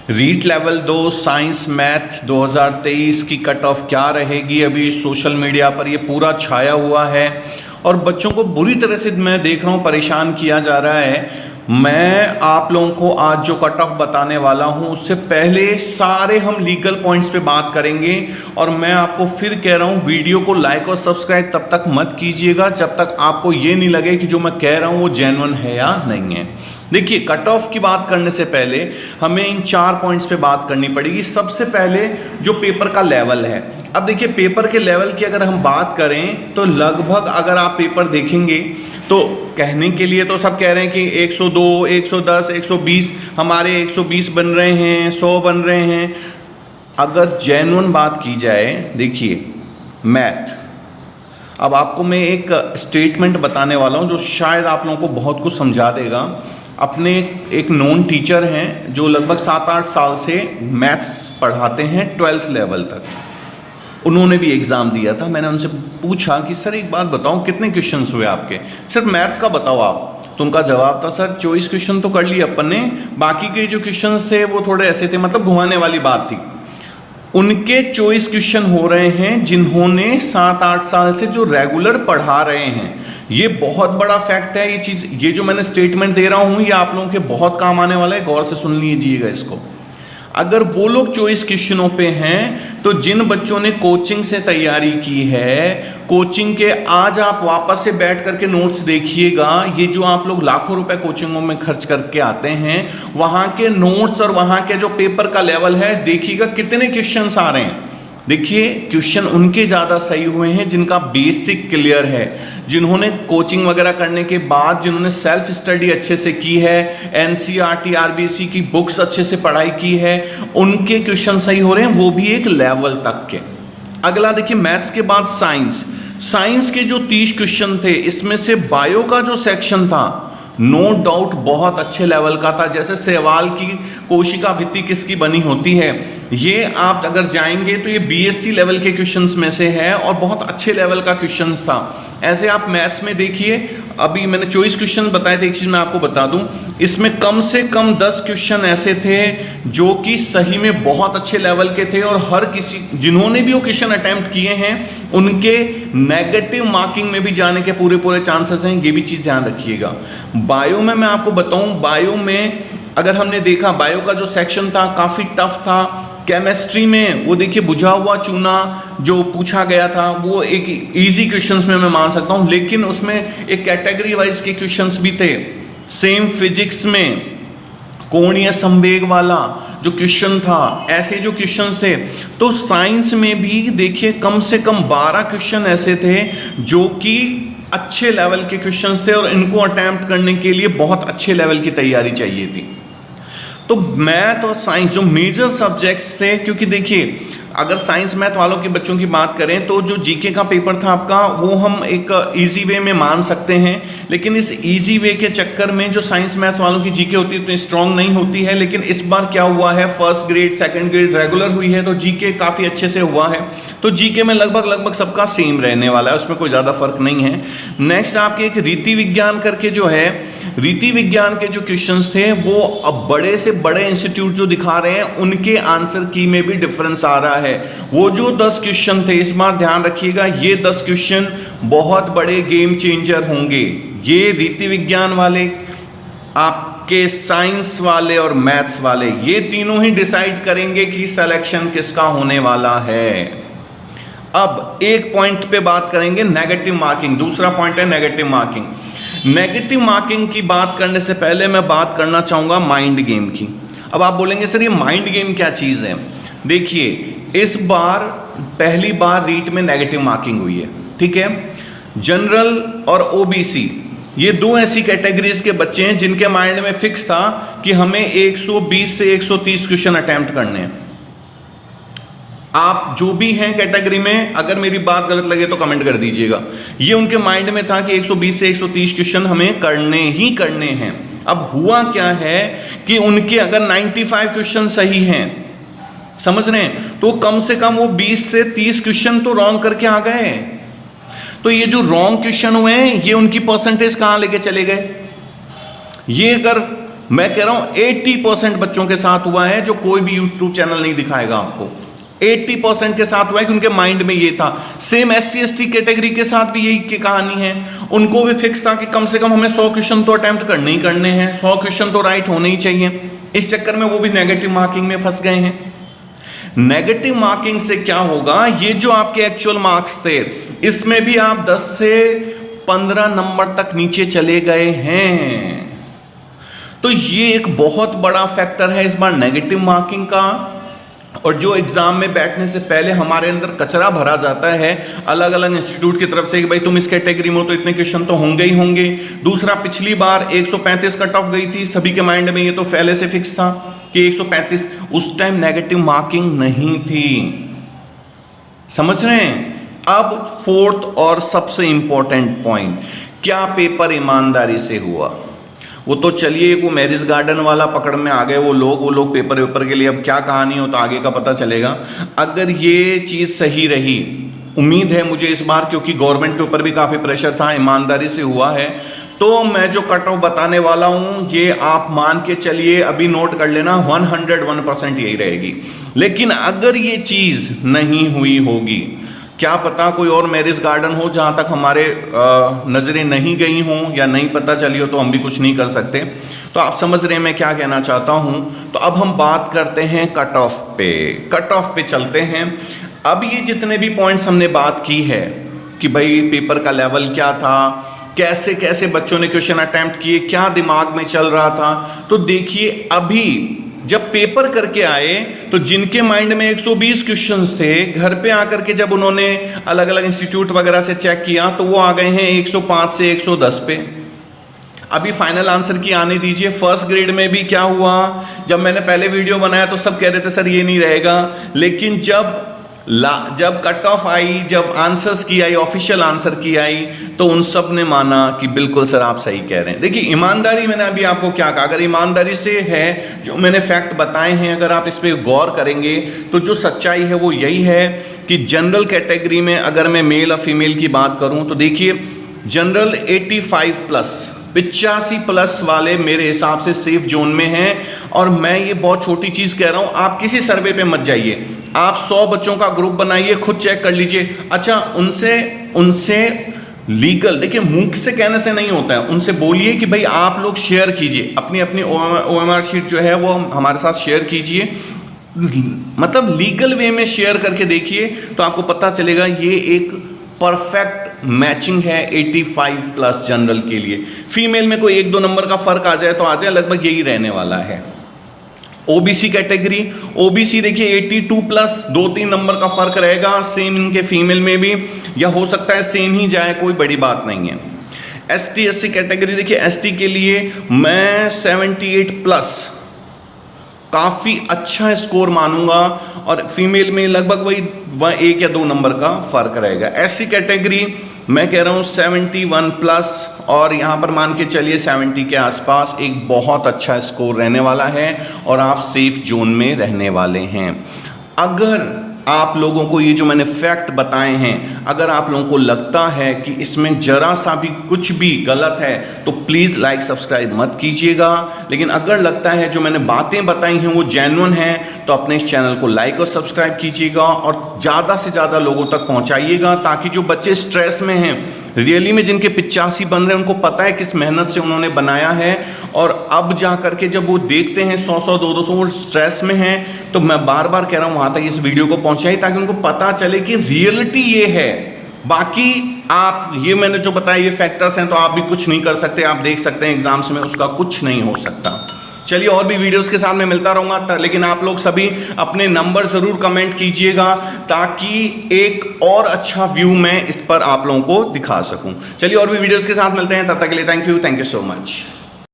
REET level 2 science math 2023 की cut off क्या रहेगी? अभी सोशल मीडिया पर ये पूरा छाया हुआ है और बच्चों को बुरी तरह से मैं देख रहा हूँ परेशान किया जा रहा है। मैं आप लोगों को आज जो कट ऑफ बताने वाला हूँ उससे पहले सारे हम लीगल पॉइंट्स पे बात करेंगे और मैं आपको फिर कह रहा हूँ वीडियो को लाइक और सब्सक्राइब तब तक मत कीजिएगा जब तक आपको ये नहीं लगे कि जो मैं कह रहा हूँ वो जेन्युइन है या नहीं है। देखिए, कट ऑफ की बात करने से पहले हमें इन 4 पॉइंट्स पे बात करनी पड़ेगी। सबसे पहले जो पेपर का लेवल है। अब देखिए, पेपर के लेवल की अगर हम बात करें तो लगभग अगर आप पेपर देखेंगे तो कहने के लिए तो सब कह रहे हैं कि 102, 110, 120, हमारे 120 बन रहे हैं, 100 बन रहे हैं। अगर जेन्युइन बात की जाए, देखिए मैथ, अब आपको मैं एक स्टेटमेंट बताने वाला हूँ जो शायद आप लोगों को बहुत कुछ समझा देगा। अपने एक नोन टीचर हैं जो लगभग 7-8 साल से मैथ्स पढ़ाते हैं 12th लेवल तक। उन्होंने भी एग्ज़ाम दिया था। मैंने उनसे पूछा कि सर एक बात बताओ, कितने क्वेश्चंस हुए आपके? सिर्फ मैथ्स का बताओ आप। तो उनका जवाब था, सर 24 क्वेश्चन तो कर लिए अपन ने, बाकी के जो क्वेश्चंस थे वो थोड़े ऐसे थे, मतलब घुमाने वाली बात थी। उनके 24 क्वेश्चन हो रहे हैं जिन्होंने 7-8 साल से जो रेगुलर पढ़ा रहे हैं। ये बहुत बड़ा फैक्ट है। ये चीज़, ये जो मैंने स्टेटमेंट दे रहा हूँ ये आप लोगों के बहुत काम आने वाला है, गौर से सुन लीजिएगा इसको। अगर वो लोग 24 क्वेश्चनों पे हैं तो जिन बच्चों ने कोचिंग से तैयारी की है, कोचिंग के आज आप वापस से बैठ करके नोट्स देखिएगा। ये जो आप लोग लाखों रुपए कोचिंगों में खर्च करके आते हैं, वहां के नोट्स और वहां के जो पेपर का लेवल है, देखिएगा कितने क्वेश्चंस आ रहे हैं। देखिए, क्वेश्चन उनके ज़्यादा सही हुए हैं जिनका बेसिक क्लियर है, जिन्होंने कोचिंग वगैरह करने के बाद, जिन्होंने सेल्फ स्टडी अच्छे से की है, एनसीईआरटी आरबीसी की बुक्स अच्छे से पढ़ाई की है, उनके क्वेश्चन सही हो रहे हैं, वो भी एक लेवल तक के। अगला देखिए, मैथ्स के बाद साइंस। साइंस के जो 30 क्वेश्चन थे, इसमें से बायो का जो सेक्शन था नो डाउट बहुत अच्छे लेवल का था। जैसे सवाल की कोशिका भित्ति किसकी बनी होती है, ये आप अगर जाएंगे तो ये बीएससी लेवल के क्वेश्चंस में से है और बहुत अच्छे लेवल का क्वेश्चन था। ऐसे आप मैथ्स में देखिए, अभी मैंने 24 क्वेश्चन बताए थे। एक चीज मैं आपको बता दूं, इसमें कम से कम 10 क्वेश्चन ऐसे थे जो कि सही में बहुत अच्छे लेवल के थे और हर किसी, जिन्होंने भी वो क्वेश्चन अटेम्प्ट किए हैं, उनके नेगेटिव मार्किंग में भी जाने के पूरे चांसेस हैं। ये भी चीज ध्यान रखिएगा। बायो में मैं आपको बताऊं, बायो में अगर हमने देखा, बायो का जो सेक्शन था काफी टफ था। केमिस्ट्री में वो देखिए, बुझा हुआ चूना जो पूछा गया था वो एक इजी क्वेश्चंस में मैं मान सकता हूं, लेकिन उसमें एक कैटेगरी वाइज के क्वेश्चंस भी थे। सेम फिजिक्स में कोणीय संवेग वाला जो क्वेश्चन था, ऐसे जो क्वेश्चन थे। तो साइंस में भी देखिए कम से कम 12 क्वेश्चन ऐसे थे जो कि अच्छे लेवल के क्वेश्चन थे और इनको अटेम्प्ट करने के लिए बहुत अच्छे लेवल की तैयारी चाहिए थी। तो मैथ और साइंस जो मेजर सब्जेक्ट्स थे, क्योंकि देखिए अगर साइंस मैथ वालों के बच्चों की बात करें तो जो जीके का पेपर था आपका, वो हम एक इजी वे में मान सकते हैं, लेकिन इस इजी वे के चक्कर में जो साइंस मैथ्स वालों की जीके होती है उतनी स्ट्रांग नहीं होती है। लेकिन इस बार क्या हुआ है, first grade second grade regular हुई है तो जीके काफ़ी अच्छे से हुआ है। तो जीके में लगभग सबका सेम रहने वाला है, उसमें कोई ज़्यादा फर्क नहीं है। नेक्स्ट आपके एक रीति विज्ञान करके जो है, रीति विज्ञान के जो क्वेश्चंस थे वो अब बड़े से बड़े इंस्टीट्यूट जो दिखा रहे हैं उनके आंसर की में भी डिफरेंस आ रहा है। वो जो 10 क्वेश्चन थे, इस बार ध्यान रखिएगा, ये 10 क्वेश्चन बहुत बड़े गेम चेंजर होंगे। ये रीति विज्ञान वाले, आपके साइंस वाले और मैथ्स वाले, ये तीनों ही डिसाइड करेंगे कि सिलेक्शन किसका होने वाला है। अब एक पॉइंट पे बात करेंगे, नेगेटिव मार्किंग। दूसरा पॉइंट है नेगेटिव मार्किंग। नेगेटिव मार्किंग की बात करने से पहले मैं बात करना चाहूंगा माइंड गेम की। अब आप बोलेंगे सर ये माइंड गेम क्या चीज है? देखिए, इस बार पहली बार रीट में नेगेटिव मार्किंग हुई है, ठीक है। जनरल और ओबीसी, ये दो ऐसी कैटेगरीज के बच्चे हैं जिनके माइंड में फिक्स था कि हमें 120 से 130 क्वेश्चन अटेम्प्ट करने हैं। आप जो भी हैं कैटेगरी में, अगर मेरी बात गलत लगे तो कमेंट कर दीजिएगा। ये उनके माइंड में था कि 120 से 130 क्वेश्चन हमें करने ही करने हैं। अब हुआ क्या है कि उनके अगर 95 क्वेश्चन सही हैं, समझ रहे हैं, तो कम से कम वो 20 से 30 क्वेश्चन तो रॉन्ग करके आ गए। तो ये जो रॉन्ग क्वेश्चन हुए हैं, ये उनकी परसेंटेज कहां लेके चले गए? ये अगर मैं कह रहा हूं 80% बच्चों के साथ हुआ है, जो कोई भी यूट्यूब चैनल नहीं दिखाएगा आपको। 80% के साथ हुआ है कि उनके माइंड में ये था। सेम SC ST कैटेगरी के साथ भी यही की कहानी है। उनको भी फिक्स था कि कम से कम हमें 100 क्वेश्चन तो अटेम्प्ट करने ही करने हैं, 100 क्वेश्चन तो राइट होने ही चाहिए। इस चक्कर में वो भी नेगेटिव मार्किंग में फंस गए हैं। नेगेटिव मार्किंग से क्या होगा, ये जो आपके एक्चुअल मार्क्स थे इसमें भी आप 10 से 15 नंबर तक नीचे चले गए हैं। तो ये एक बहुत बड़ा फैक्टर है इस बार नेगेटिव मार्किंग का। और जो एग्जाम में बैठने से पहले हमारे अंदर कचरा भरा जाता है अलग अलग इंस्टीट्यूट की तरफ से कि भाई तुम इस कैटेगरी में हो तो इतने क्वेश्चन तो होंगे ही होंगे। दूसरा, पिछली बार 135 कट ऑफ गई थी, सभी के माइंड में ये तो पहले से फिक्स था कि 135। उस टाइम नेगेटिव मार्किंग नहीं थी, समझ रहे हैं। अब फोर्थ और सबसे इंपॉर्टेंट पॉइंट, क्या पेपर ईमानदारी से हुआ। वो तो चलिए वो मैरिज गार्डन वाला पकड़ में आ गए वो लोग पेपर के लिए, अब क्या कहानी हो तो आगे का पता चलेगा। अगर ये चीज़ सही रही, उम्मीद है मुझे इस बार, क्योंकि गवर्नमेंट के ऊपर भी काफ़ी प्रेशर था, ईमानदारी से हुआ है, तो मैं जो कट ऑफ बताने वाला हूँ ये आप मान के चलिए, अभी नोट कर लेना, 101% यही रहेगी। लेकिन अगर ये चीज़ नहीं हुई होगी, क्या पता कोई और मैरिज गार्डन हो जहाँ तक हमारे नज़रें नहीं गई हों या नहीं पता चली हो, तो हम भी कुछ नहीं कर सकते। तो आप समझ रहे हैं मैं क्या कहना चाहता हूँ। तो अब हम बात करते हैं कट ऑफ पे। कट ऑफ पे चलते हैं। अब ये जितने भी पॉइंट्स हमने बात की है कि भाई पेपर का लेवल क्या था, कैसे कैसे बच्चों ने क्वेश्चन अटेम्प्ट किए, क्या दिमाग में चल रहा था, तो देखिए अभी जब पेपर करके आए तो जिनके माइंड में 120 क्वेश्चंस थे, घर पे आकर के जब उन्होंने अलग अलग इंस्टीट्यूट वगैरह से चेक किया तो वो आ गए हैं 105 से 110 पे। अभी फाइनल आंसर की आने दीजिए। फर्स्ट ग्रेड में भी क्या हुआ, जब मैंने पहले वीडियो बनाया तो सब कह रहे थे सर ये नहीं रहेगा, लेकिन जब कट ऑफ आई, जब आंसर्स की आई, ऑफिशियल आंसर की आई, तो उन सब ने माना कि बिल्कुल सर आप सही कह रहे हैं। देखिए ईमानदारी, मैंने अभी आपको क्या कहा, अगर ईमानदारी से है जो मैंने फैक्ट बताए हैं, अगर आप इस पर गौर करेंगे तो जो सच्चाई है वो यही है कि जनरल कैटेगरी में अगर मैं मेल और फीमेल की बात करूं तो देखिए जनरल 85 प्लस वाले मेरे हिसाब से सेफ जोन में हैं। और मैं ये बहुत छोटी चीज़ कह रहा हूँ, आप किसी सर्वे पे मत जाइए, आप 100 बच्चों का ग्रुप बनाइए, खुद चेक कर लीजिए। अच्छा, उनसे लीगल, देखिए मुंह से कहने से नहीं होता है, उनसे बोलिए कि भाई आप लोग शेयर कीजिए अपनी अपनी OMR शीट जो है वो हमारे साथ शेयर कीजिए, मतलब लीगल वे में शेयर करके देखिए, तो आपको पता चलेगा ये एक परफेक्ट मैचिंग है 85 प्लस जनरल के लिए। फीमेल में कोई 1-2 नंबर का फर्क आ जाए तो आ जाए, लगभग यही रहने वाला है। ओबीसी कैटेगरी, ओबीसी देखिए 82 प्लस 2-3 नंबर का फर्क रहेगा, सेम इनके फीमेल में भी, या हो सकता है सेम ही जाए, कोई बड़ी बात नहीं है। ST SC कैटेगरी देखिए, ST के लिए मैं 78 प्लस काफ़ी अच्छा स्कोर मानूंगा, और फीमेल में लगभग वही 1 या 2 नंबर का फर्क रहेगा। SC कैटेगरी मैं कह रहा हूँ 71 प्लस, और यहाँ पर मान के चलिए 70 के आसपास एक बहुत अच्छा स्कोर रहने वाला है, और आप सेफ जोन में रहने वाले हैं। अगर आप लोगों को ये जो मैंने फैक्ट बताए हैं, अगर आप लोगों को लगता है कि इसमें जरा सा भी कुछ भी गलत है तो प्लीज़ लाइक सब्सक्राइब मत कीजिएगा। लेकिन अगर लगता है जो मैंने बातें बताई हैं वो जेन्युइन हैं तो अपने इस चैनल को लाइक और सब्सक्राइब कीजिएगा, और ज़्यादा से ज़्यादा लोगों तक पहुँचाइएगा, ताकि जो बच्चे स्ट्रेस में हैं, रियली में जिनके 85 बन रहे हैं, उनको पता है किस मेहनत से उन्होंने बनाया है, और अब जा करके जब वो देखते हैं 100-100 200 वो स्ट्रेस में हैं, तो मैं बार बार कह रहा हूँ वहाँ तक इस वीडियो को पहुँचाइए, ताकि उनको पता चले कि रियलिटी ये है। बाकी आप ये मैंने जो बताया ये फैक्टर्स हैं, तो आप भी कुछ नहीं कर सकते, आप देख सकते हैं एग्जाम्स में उसका कुछ नहीं हो सकता। चलिए और भी वीडियोस के साथ मैं मिलता रहूँगा, लेकिन आप लोग सभी अपने नंबर ज़रूर कमेंट कीजिएगा, ताकि एक और अच्छा व्यू मैं इस पर आप लोगों को दिखा सकूं। चलिए और भी वीडियोस के साथ मिलते हैं, तब तक के लिए थैंक यू सो मच।